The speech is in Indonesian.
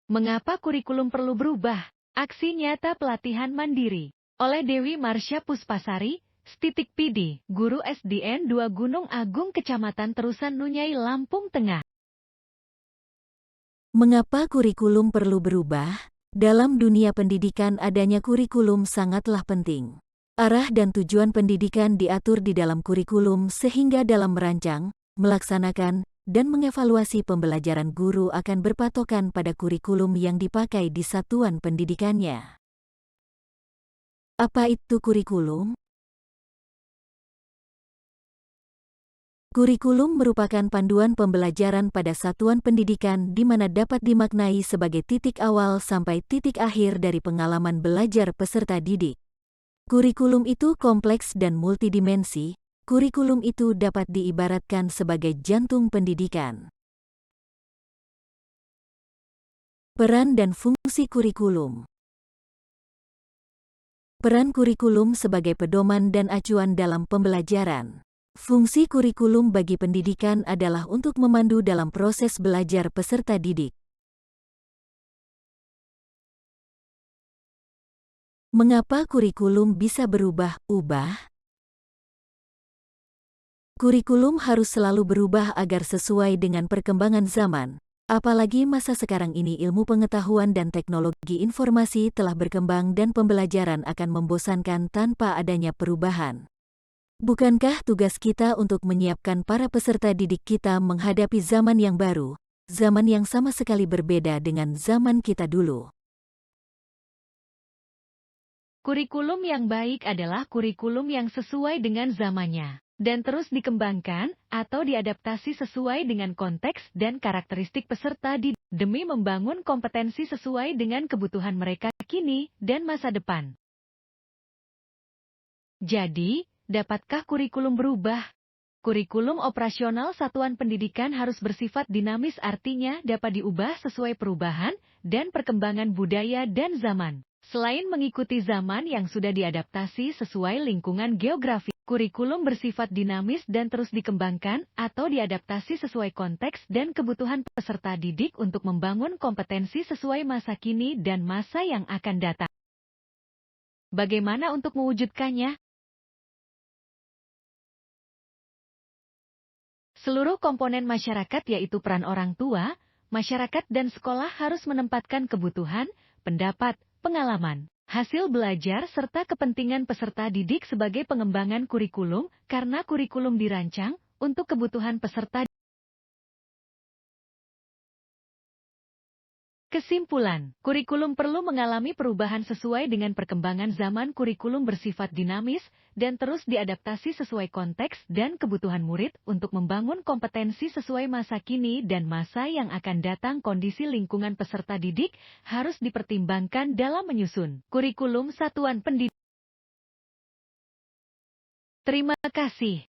Mengapa kurikulum perlu berubah? Aksi nyata pelatihan mandiri. Oleh Dewi Marsha Puspasari, Stitik PD, Guru SDN 2 Gunung Agung Kecamatan Terusan Nunyai, Lampung Tengah. Mengapa kurikulum perlu berubah? Dalam dunia pendidikan adanya kurikulum sangatlah penting. Arah dan tujuan pendidikan diatur di dalam kurikulum sehingga dalam merancang, melaksanakan, dan mengevaluasi pembelajaran guru akan berpatokan pada kurikulum yang dipakai di satuan pendidikannya. Apa itu kurikulum? Kurikulum merupakan panduan pembelajaran pada satuan pendidikan di mana dapat dimaknai sebagai titik awal sampai titik akhir dari pengalaman belajar peserta didik. Kurikulum itu kompleks dan multidimensi. Kurikulum itu dapat diibaratkan sebagai jantung pendidikan. Peran dan fungsi kurikulum. Peran kurikulum sebagai pedoman dan acuan dalam pembelajaran. Fungsi kurikulum bagi pendidikan adalah untuk memandu dalam proses belajar peserta didik. Mengapa kurikulum bisa berubah-ubah? Kurikulum harus selalu berubah agar sesuai dengan perkembangan zaman. Apalagi masa sekarang ini ilmu pengetahuan dan teknologi informasi telah berkembang dan pembelajaran akan membosankan tanpa adanya perubahan. Bukankah tugas kita untuk menyiapkan para peserta didik kita menghadapi zaman yang baru, zaman yang sama sekali berbeda dengan zaman kita dulu? Kurikulum yang baik adalah kurikulum yang sesuai dengan zamannya dan terus dikembangkan atau diadaptasi sesuai dengan konteks dan karakteristik peserta didik demi membangun kompetensi sesuai dengan kebutuhan mereka kini dan masa depan. Jadi, dapatkah kurikulum berubah? Kurikulum operasional satuan pendidikan harus bersifat dinamis, artinya dapat diubah sesuai perubahan dan perkembangan budaya dan zaman. Selain mengikuti zaman yang sudah diadaptasi sesuai lingkungan geografi, kurikulum bersifat dinamis dan terus dikembangkan atau diadaptasi sesuai konteks dan kebutuhan peserta didik untuk membangun kompetensi sesuai masa kini dan masa yang akan datang. Bagaimana untuk mewujudkannya? Seluruh komponen masyarakat yaitu peran orang tua, masyarakat dan sekolah harus menempatkan kebutuhan, pendapat, pengalaman, hasil belajar serta kepentingan peserta didik sebagai pengembangan kurikulum karena kurikulum dirancang untuk kebutuhan peserta. Kesimpulan, kurikulum perlu mengalami perubahan sesuai dengan perkembangan zaman. Kurikulum bersifat dinamis dan terus diadaptasi sesuai konteks dan kebutuhan murid untuk membangun kompetensi sesuai masa kini dan masa yang akan datang. Kondisi lingkungan peserta didik harus dipertimbangkan dalam menyusun kurikulum satuan pendidik. Terima kasih.